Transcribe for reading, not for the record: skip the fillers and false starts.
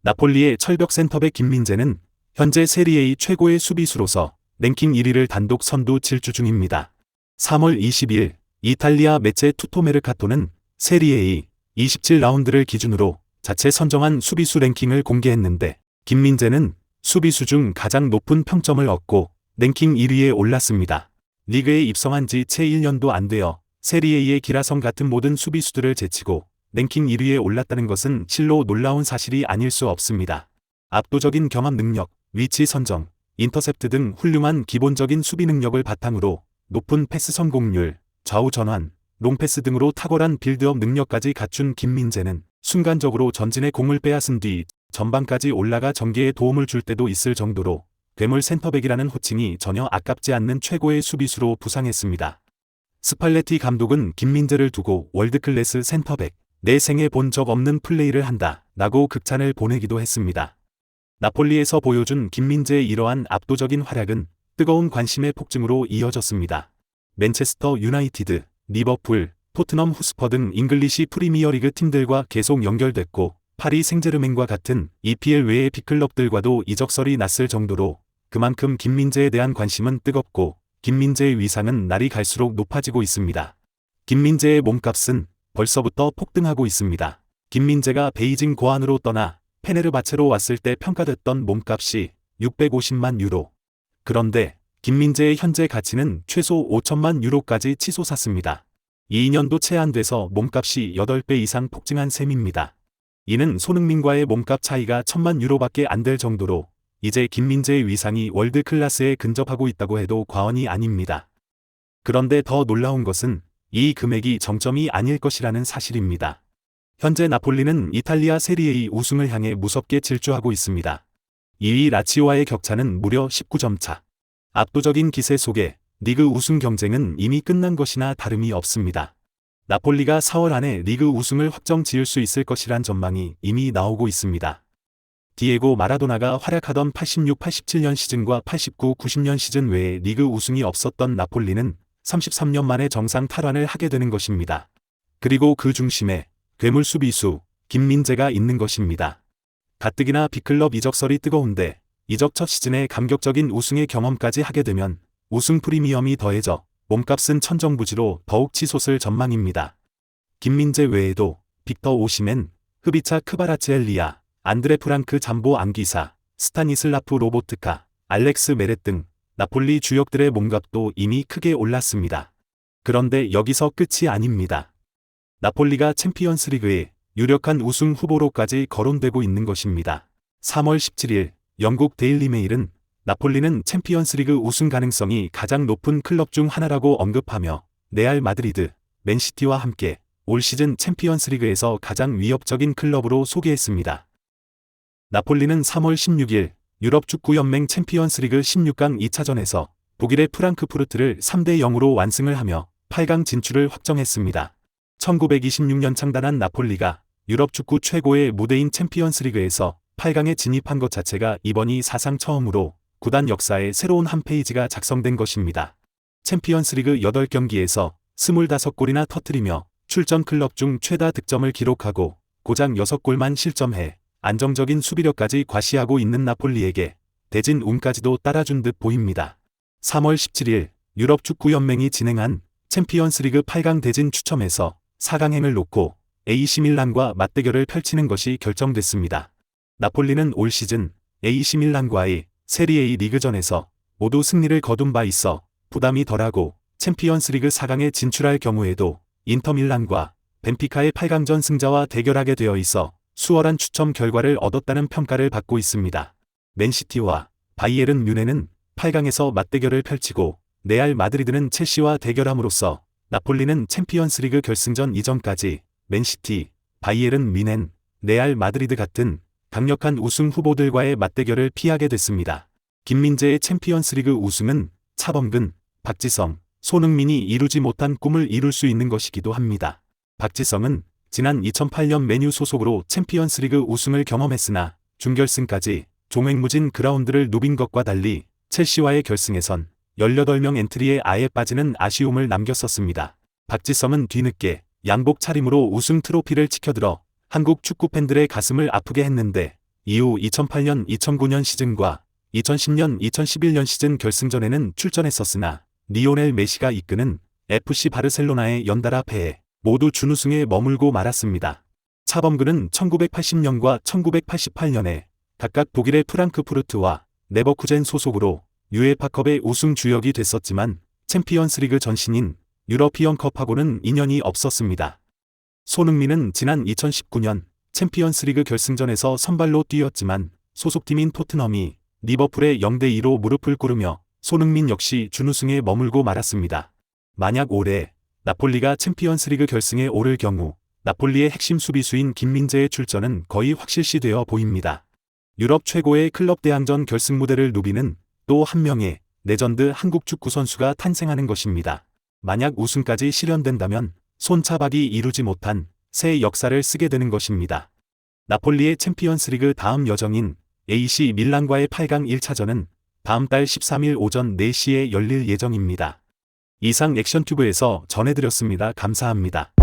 나폴리의 철벽 센터백 김민재는 현재 세리A 최고의 수비수로서 랭킹 1위를 단독 선두 질주 중입니다. 3월 20일 이탈리아 매체 투토메르카토는 세리A 27라운드를 기준으로 자체 선정한 수비수 랭킹을 공개했는데 김민재는 수비수 중 가장 높은 평점을 얻고 랭킹 1위에 올랐습니다. 리그에 입성한 지 채 1년도 안 되어 세리A의 기라성 같은 모든 수비수들을 제치고 랭킹 1위에 올랐다는 것은 실로 놀라운 사실이 아닐 수 없습니다. 압도적인 경합 능력, 위치 선정, 인터셉트 등 훌륭한 기본적인 수비 능력을 바탕으로 높은 패스 성공률, 좌우 전환, 롱패스 등으로 탁월한 빌드업 능력까지 갖춘 김민재는 순간적으로 전진의 공을 빼앗은 뒤 전방까지 올라가 전개에 도움을 줄 때도 있을 정도로 괴물 센터백이라는 호칭이 전혀 아깝지 않는 최고의 수비수로 부상했습니다. 스팔레티 감독은 김민재를 두고 월드클래스 센터백, 내 생에 본 적 없는 플레이를 한다 라고 극찬을 보내기도 했습니다. 나폴리에서 보여준 김민재의 이러한 압도적인 활약은 뜨거운 관심의 폭증으로 이어졌습니다. 맨체스터 유나이티드, 리버풀, 토트넘 후스퍼 등 잉글리시 프리미어리그 팀들과 계속 연결됐고 파리 생제르맹과 같은 EPL 외의 빅클럽들과도 이적설이 났을 정도로 그만큼 김민재에 대한 관심은 뜨겁고 김민재의 위상은 날이 갈수록 높아지고 있습니다. 김민재의 몸값은 벌써부터 폭등하고 있습니다. 김민재가 베이징 고안으로 떠나 페네르바체로 왔을 때 평가됐던 몸값이 650만 유로. 그런데 김민재의 현재 가치는 최소 5천만 유로까지 치솟았습니다. 2년도 채 안 돼서 몸값이 8배 이상 폭증한 셈입니다. 이는 손흥민과의 몸값 차이가 1,000만 유로밖에 안 될 정도로 이제 김민재의 위상이 월드 클래스에 근접하고 있다고 해도 과언이 아닙니다. 그런데 더 놀라운 것은 이 금액이 정점이 아닐 것이라는 사실입니다. 현재 나폴리는 이탈리아 세리A 우승을 향해 무섭게 질주하고 있습니다. 2위 라치오와의 격차는 무려 19점 차. 압도적인 기세 속에 리그 우승 경쟁은 이미 끝난 것이나 다름이 없습니다. 나폴리가 4월 안에 리그 우승을 확정 지을 수 있을 것이란 전망이 이미 나오고 있습니다. 디에고 마라도나가 활약하던 86-87년 시즌과 89-90년 시즌 외에 리그 우승이 없었던 나폴리는 33년 만에 정상 탈환을 하게 되는 것입니다. 그리고 그 중심에 괴물 수비수 김민재가 있는 것입니다. 가뜩이나 빅클럽 이적설이 뜨거운데 이적 첫 시즌에 감격적인 우승의 경험까지 하게 되면 우승 프리미엄이 더해져 몸값은 천정부지로 더욱 치솟을 전망입니다. 김민재 외에도 빅터 오시멘, 흐비차 크바라츠엘리아, 안드레 프랑크 잠보 안기사, 스타니슬라프 로보트카, 알렉스 메렛 등 나폴리 주역들의 몸값도 이미 크게 올랐습니다. 그런데 여기서 끝이 아닙니다. 나폴리가 챔피언스리그의 유력한 우승 후보로까지 거론되고 있는 것입니다. 3월 17일 영국 데일리메일은 나폴리는 챔피언스리그 우승 가능성이 가장 높은 클럽 중 하나라고 언급하며 레알 마드리드, 맨시티와 함께 올 시즌 챔피언스리그에서 가장 위협적인 클럽으로 소개했습니다. 나폴리는 3월 16일 유럽축구연맹 챔피언스리그 16강 2차전에서 독일의 프랑크푸르트를 3-0으로 완승을 하며 8강 진출을 확정했습니다. 1926년 창단한 나폴리가 유럽축구 최고의 무대인 챔피언스리그에서 8강에 진입한 것 자체가 이번이 사상 처음으로 구단 역사에 새로운 한 페이지가 작성된 것입니다. 챔피언스리그 8경기에서 25골이나 터뜨리며 출전 클럽 중 최다 득점을 기록하고 고작 6골만 실점해 안정적인 수비력까지 과시하고 있는 나폴리에게 대진 운까지도 따라준 듯 보입니다. 3월 17일 유럽축구연맹이 진행한 챔피언스리그 8강 대진 추첨에서 4강행을 놓고 AC 밀란과 맞대결을 펼치는 것이 결정됐습니다. 나폴리는 올 시즌 AC 밀란과의 세리A 리그전에서 모두 승리를 거둔 바 있어 부담이 덜하고 챔피언스리그 4강에 진출할 경우에도 인터밀란과 벤피카의 8강전 승자와 대결하게 되어 있어 수월한 추첨 결과를 얻었다는 평가를 받고 있습니다. 맨시티와 바이에른 뮌헨은 8강에서 맞대결을 펼치고 레알 마드리드는 첼시와 대결함으로써 나폴리는 챔피언스리그 결승전 이전까지 맨시티, 바이에른 뮌헨, 레알 마드리드 같은 강력한 우승 후보들과의 맞대결을 피하게 됐습니다. 김민재의 챔피언스리그 우승은 차범근, 박지성, 손흥민이 이루지 못한 꿈을 이룰 수 있는 것이기도 합니다. 박지성은 지난 2008년 맨유 소속으로 챔피언스리그 우승을 경험했으나 준결승까지 종횡무진 그라운드를 누빈 것과 달리 첼시와의 결승에선 18명 엔트리에 아예 빠지는 아쉬움을 남겼었습니다. 박지성은 뒤늦게 양복 차림으로 우승 트로피를 치켜들어 한국 축구 팬들의 가슴을 아프게 했는데 이후 2008년, 2009년 시즌과 2010년, 2011년 시즌 결승전에는 출전했었으나 리오넬 메시가 이끄는 FC 바르셀로나의 연달아 패해 모두 준우승에 머물고 말았습니다. 차범근은 1980년과 1988년에 각각 독일의 프랑크푸르트와 레버쿠젠 소속으로 유에파컵의 우승 주역이 됐었지만 챔피언스리그 전신인 유러피언컵하고는 인연이 없었습니다. 손흥민은 지난 2019년 챔피언스리그 결승전에서 선발로 뛰었지만 소속팀인 토트넘이 리버풀의 0대2로 무릎을 꿇으며 손흥민 역시 준우승에 머물고 말았습니다. 만약 올해 나폴리가 챔피언스리그 결승에 오를 경우 나폴리의 핵심 수비수인 김민재의 출전은 거의 확실시되어 보입니다. 유럽 최고의 클럽 대항전 결승 무대를 누비는 또 한 명의 레전드 한국 축구 선수가 탄생하는 것입니다. 만약 우승까지 실현된다면 손차박이 이루지 못한 새 역사를 쓰게 되는 것입니다. 나폴리의 챔피언스리그 다음 여정인 AC 밀란과의 8강 1차전은 다음 달 13일 오전 4시에 열릴 예정입니다. 이상 액션튜브에서 전해드렸습니다. 감사합니다.